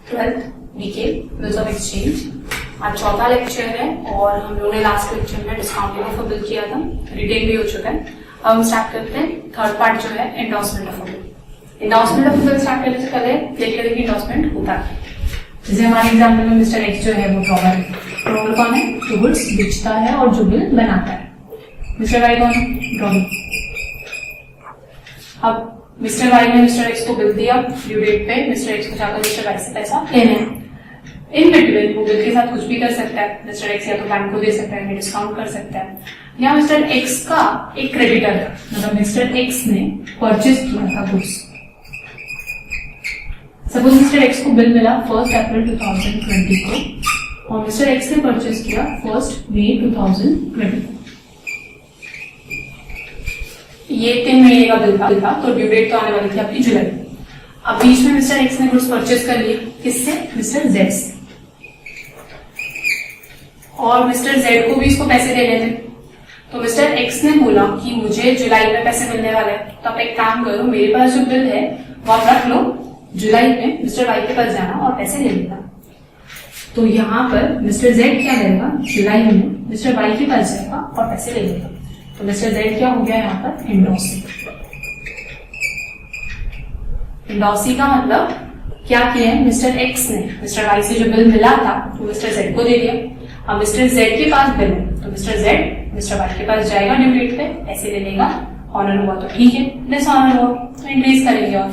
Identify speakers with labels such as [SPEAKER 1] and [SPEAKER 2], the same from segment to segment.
[SPEAKER 1] 12th BK bills of exchange. आज चौथा lecture है और हम लोगों ने लास्ट लेक्चर में डिस्काउंटेड ऑफ बिल किया था, रिटेन भी हो चुका है। अब हम स्टार्ट करते हैं थर्ड पार्ट जो है endorsement of bill. Endorsement of bill start करने से पहले देख लेते हैं कि एंडोर्समेंट होता है। जैसे हमारे एग्जाम्पल में मिस्टर एक्स जो है वो ड्रॉवर है। ड्रॉवर कौन है? जो गुड्स बेचता है और जो बिल बनाता है। मिस्टर वाई कौन है? ड्रॉवर। अब मिस्टर वाई ने मिस्टर एक्स को बिल दिया ड्यू डेट पे, मिस्टर एक्स को जाकर मिस्टर वाई से पैसा लेना है। इन बिटवीन वो बिल के साथ कुछ भी कर सकता है। मिस्टर एक्स या तो बैंक को दे सकता है या डिस्काउंट कर सकता है, या मिस्टर एक्स का एक क्रेडिटर था, मतलब मिस्टर एक्स ने परचेज किया था गुड्स। सपोज मिस्टर एक्स को बिल मिला 1 अप्रैल 2020 को और मिस्टर एक्स ने परचेज किया 1 मई 2020। ये 3 महीने का बिल था, तो ड्यू डेट तो आने वाली थी आपकी जुलाई। अब बीच में मिस्टर एक्स ने गुड्स परचेज कर लिए, किससे? मिस्टर जेड से। और मिस्टर जेड को भी इसको पैसे देने थे, तो मिस्टर एक्स ने बोला कि मुझे जुलाई में पैसे मिलने वाले हैं, तो आप एक काम करो, मेरे पास जो बिल है वो आप रख लो, जुलाई में मिस्टर वाई के पास जाना और पैसे ले लेना। तो यहाँ पर मिस्टर जेड क्या करेगा? जुलाई में मिस्टर वाई के पास जाएगा और पैसे ले लेगा। तो मिस्टर जेड क्या हो गया यहाँ पर? एंडोर्सी। एंडोर्सी का मतलब क्या किया है? मिस्टर एक्स ने मिस्टर वाई से जो बिल मिला था वो मिस्टर जेड को दे दिया। अब मिस्टर जेड के पास बिल है, तो मिस्टर जेड मिस्टर वाई के पास जाएगा ड्यू डेट पे, पैसे ले लेगा। ऑनर हुआ तो ठीक है, डिसऑनर हुआ तो इंक्रीज करेंगे। और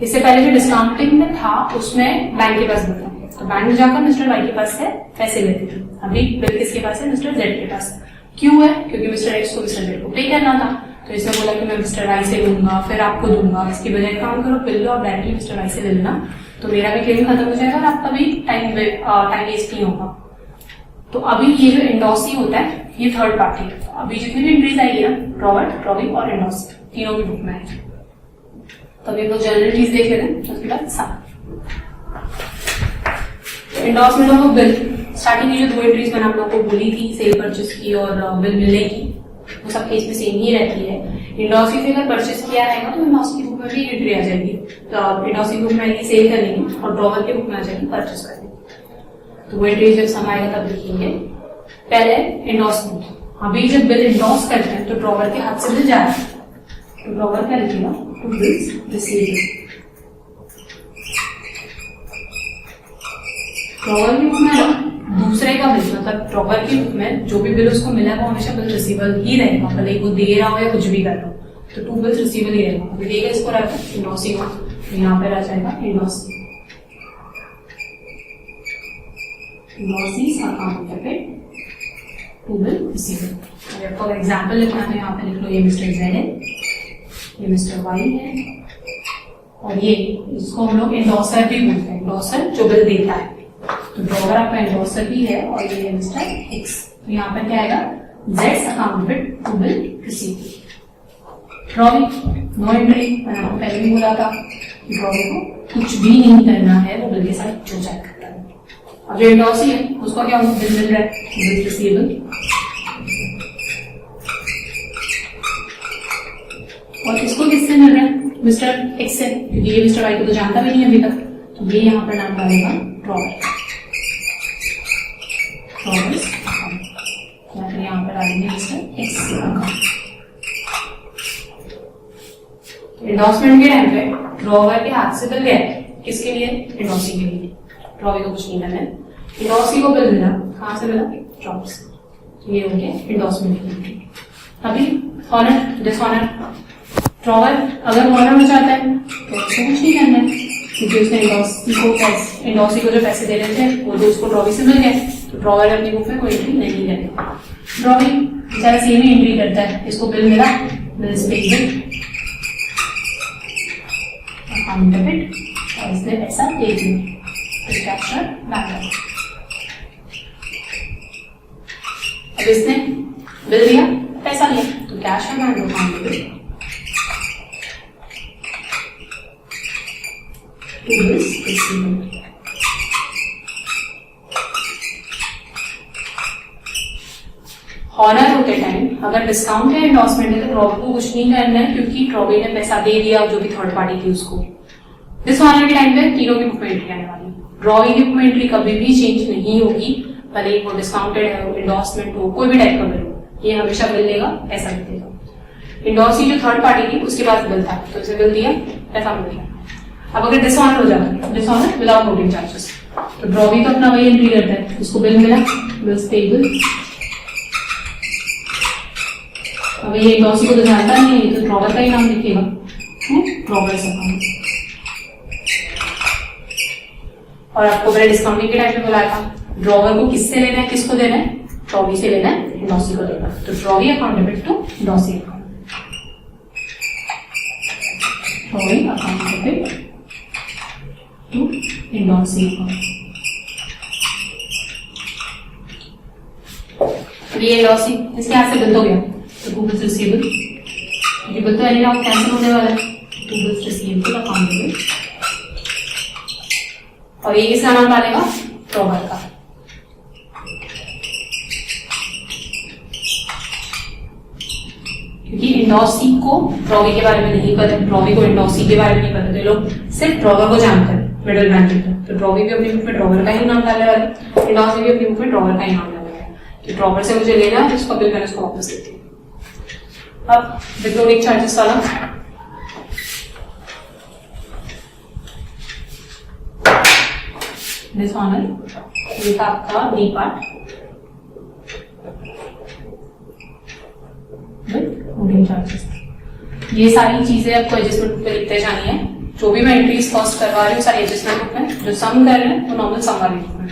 [SPEAKER 1] इससे पहले जो डिस्काउंटिंग में था उसमें बैंक के पास बिल था, तो बैंक जाकर मिस्टर वाई के पास से पैसे लेते थे। अभी बिल किसके पास है? मिस्टर जेड के पास। क्यों है? क्योंकि मिस्टर एक्स को मिस्टर जेड को पे करना था, तो इसने बोला कि मैं मिस्टर वाई से लूंगा फिर आपको दूंगा, इसकी बजाय काम करो बिल लो और डायरेक्टली मिस्टर वाई से ले लेना, तो मेरा भी क्लेम खत्म हो जाएगा और आपका भी टाइम वेस्ट नहीं होगा। तो अभी ये जो एंडोर्सी होता है ये थर्ड पार्टी है। तो अभी जितनी भी एंट्रीज आएगी ना, ड्रॉवर, ड्रॉविंग और एंडोर्सी, तीनों भी बुक में आएगी। तो अभी हम लोग जनरल चीज देख लेते हैं, उसके बाद साथ एंडोर्समेंट ऑफ बिल। स्टार्टिंग की जो 2 एंट्रीज मैंने आप लोगों को बोली थी, सेल परचेज की और बिल मिलने की, वो सब केस में सेम ही रहती है। एंडोर्सी से अगर परचेज किया रहेगा तो एंडोर्सी की बुक में भी एंट्री आ जाएगी। तो एंडोर्सी बुक में आएगी सेल करने की और ड्रॉवर की बुक में आ जाएगी परचेज करने। तो वो एंट्री जब समय आएगा तब लिखेंगे। पहले एंडोर्समेंट। अभी जब बिल एंडोर्स करते हैं तो ड्रॉवर के हाथ से बिल जा रहा है, तो ड्रॉवर क्या लिखेगा? Two bills received. ड्रॉवर की बुक में दूसरे का बिल, मतलब ड्रॉवर की बुक में जो भी बिल उसको मिला है वो हमेशा बिल रिसीवेबल ही रहेगा, भले वो दे रहा हो या कुछ भी कर रहा हो, तो 2 बिल्स रिसीवेबल ही रहेगा। अभी देगा इसको रहता है एंडोर्सी को, तो यहाँ पर आ जाएगा endorsee. Endorsees are counterfeit to bill receivable। अगर आपको एग्जाम्पल लिखना है तो यहाँ पे लिख लो, ये मिस्टर जेड है, ये मिस्टर वाई है और ये इसको हम लोग एंडोर्सर भी बोलते हैं। एंडोर्सर जो बिल देता है, तो ड्रॉवर आपका एंडोर्सर भी है और ये है मिस्टर एक्स। तो यहाँ पर क्या आएगा? जेड्स accounted to bill received. Drawing no entry, मैंने आपको पहले भी बोला था ड्रॉविंग को कुछ भी नहीं करना है, वो बिल के साथ जो जाए करता है। अब जो एंडोर्सी है उसको क्या बिल मिल रहा है? Bill receivable. और इसको किससे मिल रहा है? मिस्टर एक्स से, क्योंकि ये मिस्टर वाई को तो जानता भी नहीं अभी तक, तो ये यहाँ पर नाम डालेगा ड्रॉवर। ड्रॉवर्स अकाउंट, या फिर यहाँ पर डालेंगे मिस्टर एक्स अकाउंट। एंडोर्समेंट के टाइम पे ड्रॉवर के हाथ से बिल गया, किसके लिए? एंडोर्सी के लिए। ड्रॉवर को कुछ नहीं करना है। एंडोर्सी को बिल मिला, कहां से मिला? ड्रॉवर से। ये हो गया एंडोर्समेंट की। अभी ऑनर, डिसऑनर। ड्रॉवर अगर ऑनर हो जाता है तो उसको कुछ नहीं करना है, क्योंकि उसने एंडोर्सी को जो पैसे दे रहे थे वो तो उसको ड्रॉवी से मिल गए, तो ड्रॉवर अपनी बुक में कोई एंट्री नहीं करेगा। ड्रॉविंग बेचारा सेम ही एंट्री करता है, इसको बिल मिला, बिल पेड अकाउंट डेबिट और इसने पैसा दे दिया, कैश बैंक। अब इसने बिल दिया, पैसा लिया, तो कैश और बैंक अकाउंट डेबिट। ऑनर होते टाइम अगर डिस्काउंट है, एंडोर्समेंट है, तो ड्रॉवर को कुछ नहीं करना है, क्योंकि ड्रॉवर ने पैसा दे दिया जो भी थर्ड पार्टी थी उसको। डिसऑनर के टाइम पे तीनों की बुक में एंट्री आने वाली है। ड्रॉवी की बुक में एंट्री कभी भी चेंज नहीं होगी, भले वो डिस्काउंटेड है, इंडोर्समेंट हो, कोई भी टाइप का बिल हो, ये हमेशा बिल लेगा, ऐसा बिल देगा। इंडोर्सी जो थर्ड पार्टी थी उसके पास बिल था, तो इसे बिल दिया, ऐसा मिल गया। अब अगर डिसऑनर हो जाता है, डिसऑनर विदाउट लोडिंग चार्जेस, तो ड्रॉवी तो अपना वही एंट्री करता है, उसको बिल मिला, बिल्स पेबल। अब ये इंडोर्सी को तो जानता नहीं है, तो ड्रॉवर का ही नाम लिखेगा, ड्रॉवर्स अकाउंट। और आपको पहले डिस्काउंटिंग के टाइम पे बोला था ड्रॉवर को किससे लेना है, किसको देना है, ड्रॉवी से लेना है, इंडोर्सी को देना है। तो drawee account debit to endorsee account, drawee account debit to endorsee account. ये इंडोर्सी इसके हाथ से बिल तो गया, तो टू बिल्स रिसीवेबल, ये बिल तो एनी हाउ कैंसिल होने वाला है, to bills receivable account debit. और ये किसका नाम डालेगा, ड्रॉवर का। क्योंकि इंडोर्सी को ड्रॉवी के बारे में नहीं पता, ड्रॉवी को इंडोर्सी के बारे में नहीं पता, तो लोग सिर्फ ड्रॉवर को जानते हैं, मिडिल मैन के। तो ड्रॉवी भी अपनी बुक में ड्रॉवर का ही नाम डालने वाले, इंडोर्सी भी अपनी बुक में ड्रॉवर का ही नाम डालने वाले। तो ड्रॉवर से मुझे लेना है, उसका बिल मैंने उसको वापस देती हूँ। अब विद चार्जेस वाला डिसऑनर, ये था आपका डी पार्ट, लोडिंग चार्जेस। ये सारी चीजें आपको एडजस्टमेंट बुक पे लिखते जानी है। जो भी मैं एंट्रीज फर्स्ट करवा रही हूँ सारी एडजस्टमेंट बुक में, जो सम कर रहे हैं वो नॉर्मल सम वाली बुक में।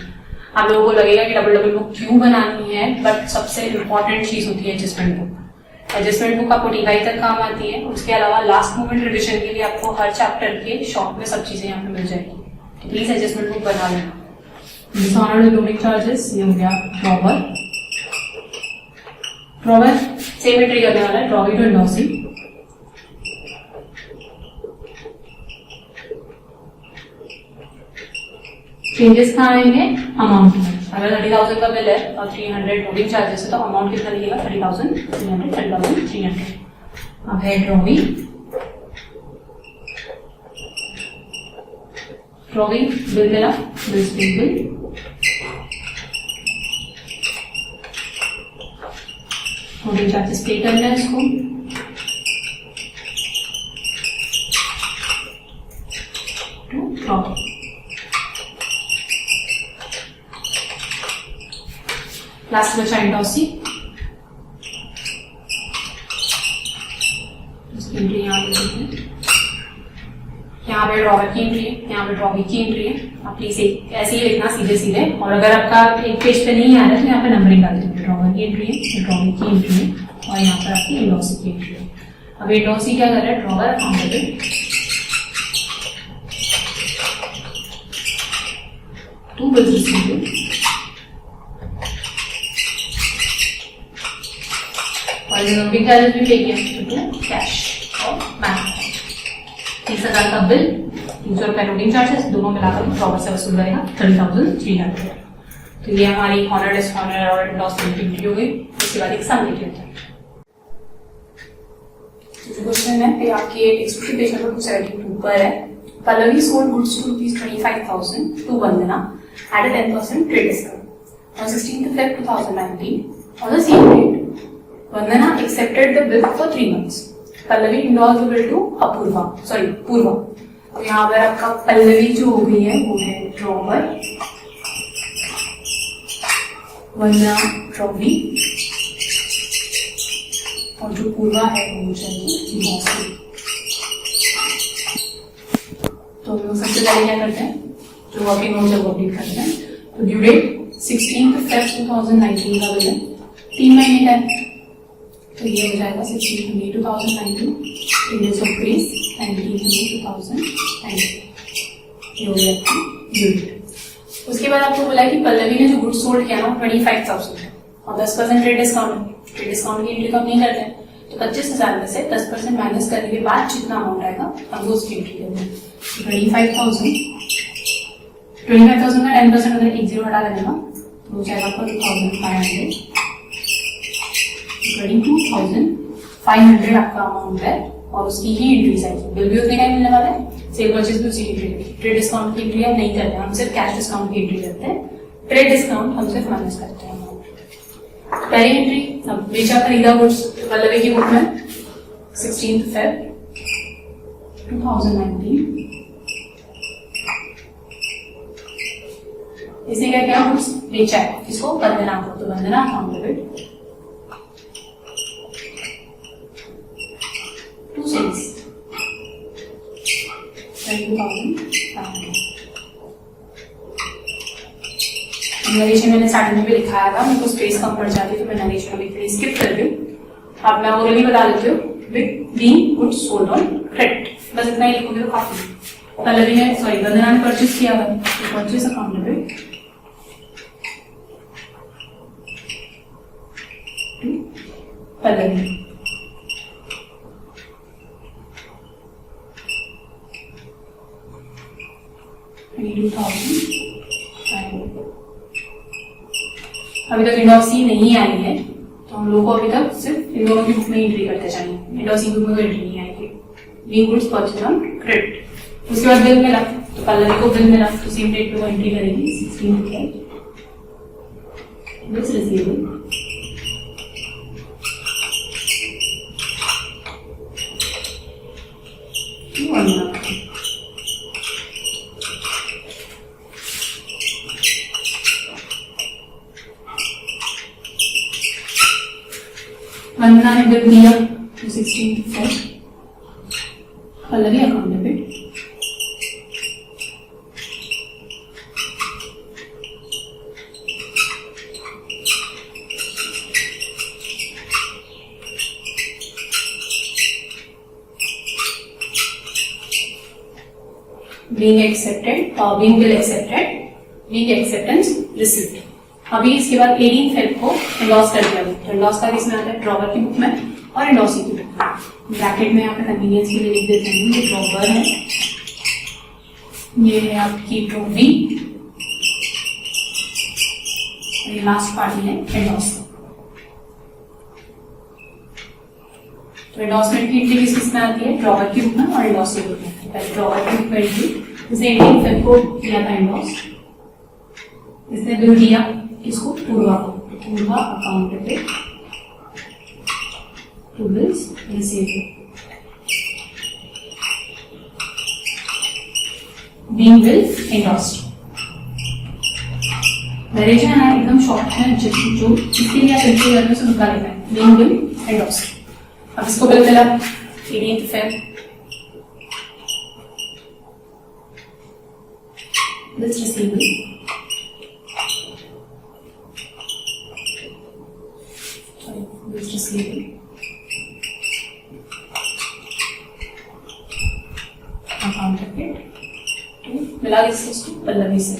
[SPEAKER 1] आप लोगों को लगेगा कि डबल डबल बुक क्यों बनानी है, बट सबसे इंपॉर्टेंट चीज होती है एडजस्टमेंट बुक। एडजस्टमेंट बुक आपको टीवाई तक काम आती है, उसके अलावा लास्ट मोमेंट रिविजन के लिए आपको हर चैप्टर के शॉर्ट में सब चीजें यहाँ पे मिल जाएगी। प्लीज एडजस्टमेंट बुक बना लेना। डिसऑनर्ड लोडिंग चार्जेस, ये हो गया ड्रॉवर। ड्रॉवर सेम एंट्री करने वाला है, ड्रॉवी टू इंडोर्सी। चेंजेस कहाँ आएंगे, अमाउंट में। अगर 30,000 का बिल है और 300 लोडिंग चार्जेस है, तो अमाउंट कितना लिखेगा, 30,300, 30,300। अब है ड्रॉवी। ड्रॉवी बिल मिला, बिल्स पेबल, लोडिंग चार्जेस पे करना है इसको, टू ड्रॉवी। लास्ट बचा इंडोर्सी, उसकी एंट्री यहाँ पे देखते हैं। यहाँ पे ड्रॉवर की एंट्री है, यहाँ पे ड्रॉवी की एंट्री है। आप प्लीज ऐसे ही लिखना सीधे सीधे, और अगर आपका एक पेज पे नहीं आ रहा है तो यहाँ पे नंबरिंग डाल दीजिए। ड्रॉवर की एंट्री है, ड्रॉवी की एंट्री है, और यहाँ पर आपकी इंडोर्सी की एंट्री है। अब इंडोर्सी क्या कर रहा है, drawer account debit to bills receivable, और लोडिंग चार्जेस भी पे किया टू कैश और बैंक। 30,000 का बिल, 300 रुपए लोडिंग चार्जेस, दोनों मिलाकर ड्रॉवर से वसूल करेगा 30,300। तो ये हमारी ऑनर, डिसऑनर और इंडोर्समेंट की एंट्री हो गई। उसके बाद एक सम लिख लेते हैं। क्वेश्चन है कि आपके टेक्स्ट के पेज नंबर 272 पर है, Pallavi sold goods to ₹25,000 to Vandana at a 10% trade discount on 16th Feb 2019. On the same date, Vandana accepted the bill for 3 months. Pallavi endorsed the bill to Purva. तो यहाँ पर आपका पल्लवी जो हो गई है वो है ड्रॉवर, वंदना ड्रॉवी, और जो पूर्वा है वो चाहिए इंडोर्सी। तो हम लोग सबसे पहले क्या करते हैं, जो वर्किंग नोट जब अपडेट करते हैं, तो ड्यू डेट 16th Feb 2019 का बिल है, 3 महीने का है। तो ये हो जाएगा 16th May 2019, days of grace 19th May 2019। ये हो गया ड्यू डेट। उसके बाद आपको बोला कि पल्लवी ने जो गुड्स सोल्ड किया ना 25,000 है, और 10% ट्रेड डिस्काउंट है। ट्रेड डिस्काउंट की एंट्री तो हम नहीं करते हैं, तो 25,000 में से 10% माइनस करने के बाद जितना अमाउंट आएगा हम उसकी एंट्री करते हैं। 25,000 का 10% अगर 10 हटा देना तो हो जाएगा आपका 2,500। 22,500 आपका अमाउंट है, और उसकी ही एंट्री आएगी। बिल भी उतने का ही मिलने वाला है, सेल परचेज भी उसी की एंट्री करेंगे। ट्रेड डिस्काउंट की एंट्री हम नहीं करते, हम सिर्फ कैश डिस्काउंट की एंट्री करते हैं। ट्रेड डिस्काउंट हम सिर्फ माइनस करते हैं। पहली एंट्री, अब बेचा खरीदा गुड्स पल्लवी की बुक में 16 Feb 2019। इसने क्या किया, गुड्स बेचा है, इसको वंदना को, तो Vandana account debit to sales 20,500। Narration मैंने स्टार्टिंग में भी लिखाया था, मेरे को स्पेस कम पड़ जाती तो मैं नरेशन अभी थोड़ी स्किप कर रही हूँ। अब मैं ओरली बता देती हूँ, being goods sold on credit, बस इतना ही लिखोगे तो काफी। पल्लवी ने वंदना ने परचेज किया था, तो परचेज अकाउंट डेबिट पल्लवी। अभी तक इंड ऑफ सी नहीं आई है, तो हम लोग को अभी तक सिर्फ इन दोनों की बुक में एंट्री करते जाएंगे। इंड ऑफ सी बुक में एंट्री नहीं आएगी। Being goods purchase on credit, उसके बाद बिल मिला, तो पल्लवी को बिल मिला, तो सेम डेट पे वो एंट्री करेगी 16 Feb बिल्स रिसीवेबल। वंदना ने बिल दिया 16 Feb, Pallavi account debit being accepted, being bill accepted, being acceptance received। अभी इसके बाद 18 Feb को एंडोर्स कर दिया, तो एंडोर्स का किसमें आता है, ड्रॉवर की बुक में और एंडोर्सी की बुक में। ब्रैकेट में यहाँ पे कन्वीनियंस के लिए लिख देते हैं, ये ड्रॉवर है, ये है आपकी ड्रॉवी, ये लास्ट पार्टी है एंडोर्स। तो एंडोर्समेंट की एंट्री किस में आती है, ड्रॉवर की बुक में और एंडोर्सी की बुक में। पहले ड्रॉवर की बुक में एंट्री, इसने 18 Feb को किया था एंडोर्स, इसने बिल दिया इसको पूर्वा को, Purva account debit to bills receivable. Being bill endorsed, narration है एकदम शॉर्ट है, जो इसके लिए आप एंट्री करने से उनका लिखना है, बीइंग बिल एंडोर्स्ड। अब इसको बिल मिला 18 Feb bills receivable, account debit मिला इसको पल्लवी से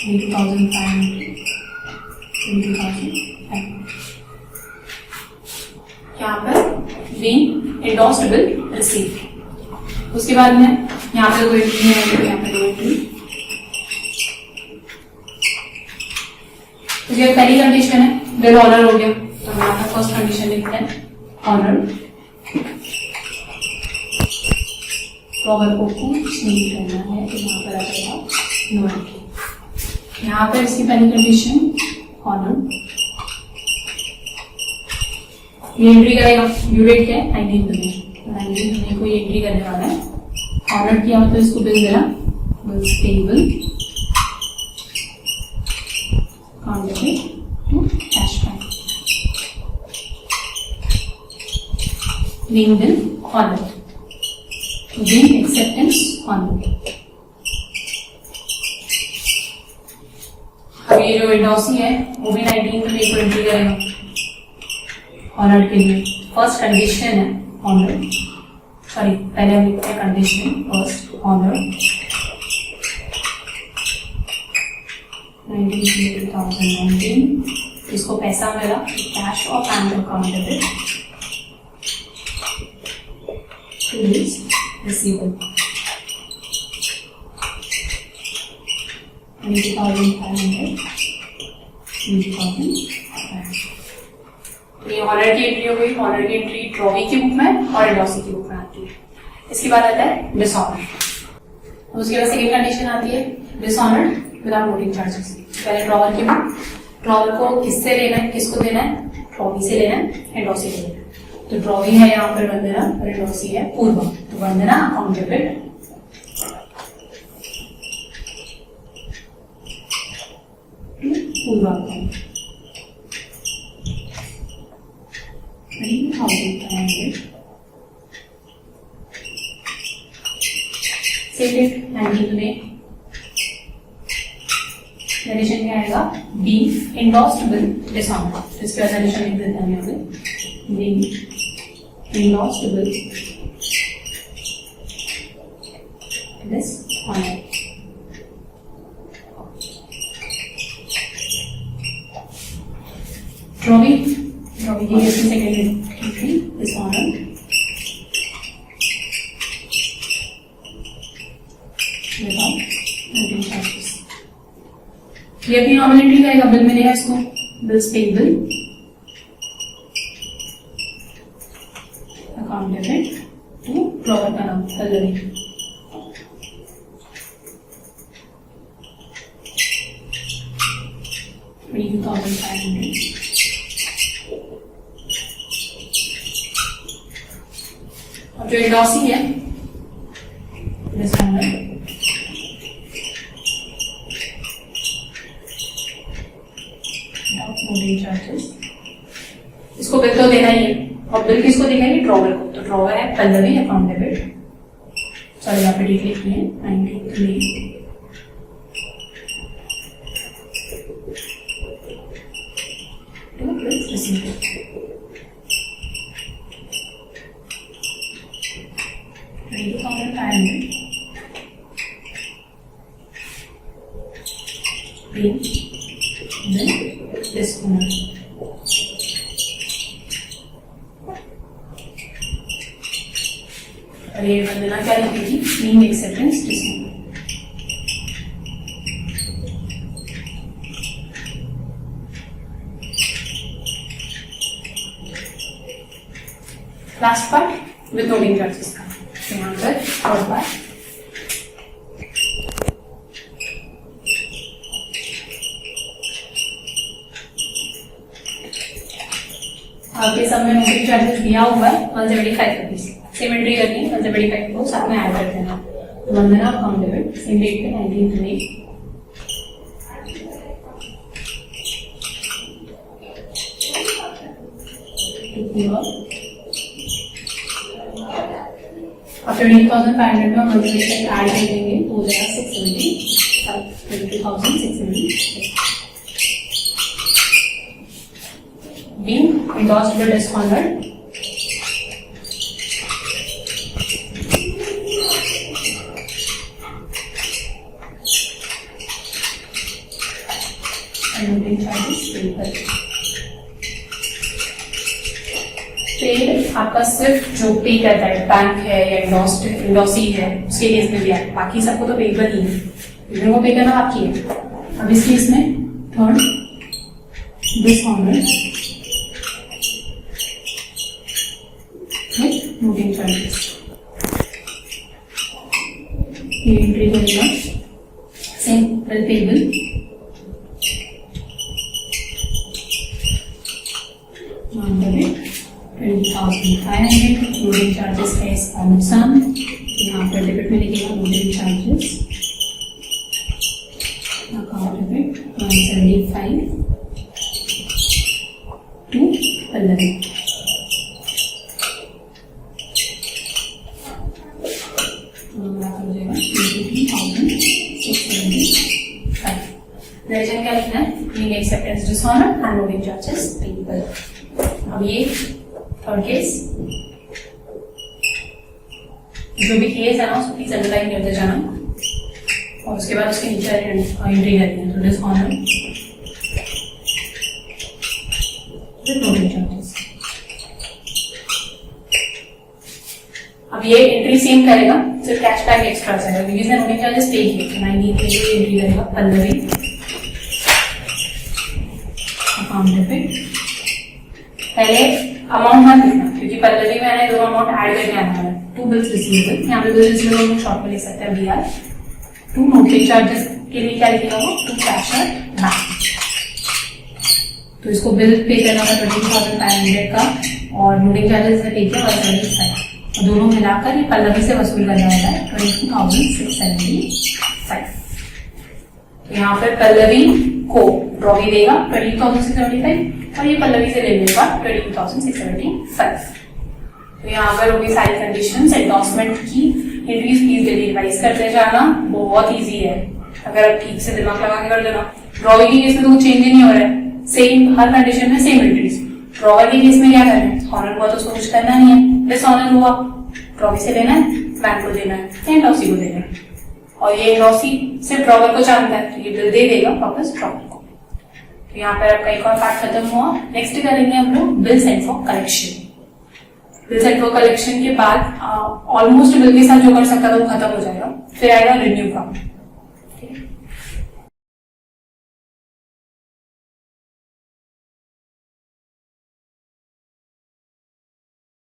[SPEAKER 1] 20,500 यहाँ पर बीइंग एंडोर्स्ड बिल रिसीव्ड। उसके बाद में यहाँ पे कोई एंट्री नहीं आएगी, यहाँ पे दो एंट्री। तो ये पहली कंडीशन है, बिल ऑर्डर हो गया, तो हम यहाँ पर फर्स्ट कंडीशन लिखते हैं ऑर्डर। ड्रॉवर को कुछ नहीं करना है, तो यहाँ पर आ जाएगा नो एंट्री। यहाँ पर इसकी पहली कंडीशन ऑर्डर, ये एंट्री करेगा, ड्यू डेट क्या है 19 मई को ये एंट्री करने वाला है। ऑर्डर किया मतलब इसको बिल मिला, bills payable account debit to cash bank, being bill order, being acceptance order. अब ये जो एंडोर्सी है वो भी 19 मई को एंट्री करेगा ऑनर के लिए। फर्स्ट कंडीशन है ऑनर, सॉरी पहले हम लिखते हैं कंडीशन, फर्स्ट ऑनर 2019, इसको पैसा मिला कैश और bank account debit to this receivable 20,500 20,500। ये ऑनर की एंट्री हो गई। ऑनर की एंट्री ट्रॉवी की बुक में और एंडोसी की बुक में आती है। इसके बाद आता है डिसऑनर। उसके बाद सेकेंड कंडीशन आती है डिसऑनर्ड विदाउट नोटिंग चार्जेस। पहले ट्रॉवर की बुक, ट्रॉवर को किससे लेना है, किसको देना है, ट्रॉवी से लेना है, एंडोसी से लेना है। तो ट्रॉवी है यहाँ पर वंदना और एंडोसी है पूर्वा। तो वंदना अकाउंट डेबिट पूर्वा अकाउंट 3,500 सेकेंड 19 में एडिशन क्या आएगा बी इंडोस्ड बिल डिसऑनर। इसके बाद एडिशन लिख देते हैं यहाँ पे be endorsed bill dishonour. Drawee की second entry dishonour without noting charges. ये भी नॉर्मल एंट्री करेगा, बिल मिलेगा इसको, bills payable account debit to drawer का नाम पल्लवी। और जो एंडोसी है डिसऑनर चार्जेस। इसको बिल तो देना ही है और बिल किसको देगा ये ट्रॉवर को। तो ट्रॉवर है पल्लवी अकाउंट डेबिट, सॉरी यहाँ पे डेट लिखी है 93 और ये वंदना क्या लिखेगी mean acceptance dishonour. Last part with noting charges का। यहाँ पर और पार्ट आपके सब में नोटिंग चार्जेस दिया हुआ है 175 रुपीज। सेम एंट्री करनी है 175 को साथ में ऐड कर देना। तो Vandana account debit same date पे 19 में और 20,500 में मल्टीप्लिकेशन ऐड कर देंगे तो हो जाएगा 22,670। being endorsed with dishonored and noting charges paid। Paid आपका सिर्फ जो पे करता है बैंक है या इंडोसी है उसके केस में भी है, बाकी सबको तो पेबल ही है, को पे करना आपकी है। अब इस केस में थर्ड डिसऑनर्ड नोटिंग चार्जेस ये एंट्री करेगा same bill payable debit 20,500 noting charges है इसका नुकसान। यहाँ पर डेबिट में लिखेगा noting charges account debit 175 to Pallavi. Reason क्या लिखना है mean acceptance dishonour and noting charges payable. अब ये थर्ड केस जो भी केस है ना उसको प्लीज अंडरलाइन करते जाना और उसके बाद उसके नीचे एंट्री करनी है। तो डिसऑनर विद नोटिंग चार्जेस। अब ये एंट्री सेम करेगा सिर्फ कैशबैक एक्स्ट्रा आएगा क्योंकि इसने नोटिंग चार्जेस पे किए। 90 के लिए एंट्री करेगा पल्लवी अकाउंट डेबिट पहले अमाउंट मत लिखना, क्योंकि पल्लवी में दोनों अमाउंट ऐड करके आना है। 2 बिल्स रिसीवेबल, यहाँ पे बिल्स रिसीवेबल हम शॉर्ट में लिख सकते हैं BR। 2 नोटरी चार्जेस के लिए क्या लिखेगा वो, 2 कैश और बैंक। तो इसको बिल पे करना था 22,500 का, और नोटिंग चार्जेस से पे किया 175, और दोनों मिलाकर ये पल्लवी से वसूल करना होता है 22,675। तो यहाँ पर पल्लवी को रॉबी देगा 22,675 और ये पल्लवी से ले लेगा 22,675। तो यहाँ पर होगी सारी कंडीशंस एंडोर्समेंट की। एंट्रीज प्लीज डेली रिवाइज करते जाना, बहुत इजी है अगर आप ठीक से दिमाग लगा के कर देना। रॉबी के केस में तो कुछ चेंज ही नहीं हो रहा है, सेम हर कंडीशन में सेम एंट्रीज। ड्रॉवर के केस में क्या करना है, ऑनर हुआ तो उसको कुछ करना नहीं है, डिसऑनर हुआ रॉबी से लेना है, बैंक को देना है, एंडोर्सी को देना है, और ये एंडोर्सी सिर्फ ड्रॉवर को जानता है तो ये बिल दे देगा वापस ड्रॉवर को। तो यहाँ पर आपका एक और पार्ट खत्म हुआ। नेक्स्ट करेंगे हम लोग bill send for collection. Bill send for collection के बाद ऑलमोस्ट बिल के साथ जो कर सकता था वो खत्म हो जाएगा। फिर आएगा रिन्यू फॉर्म।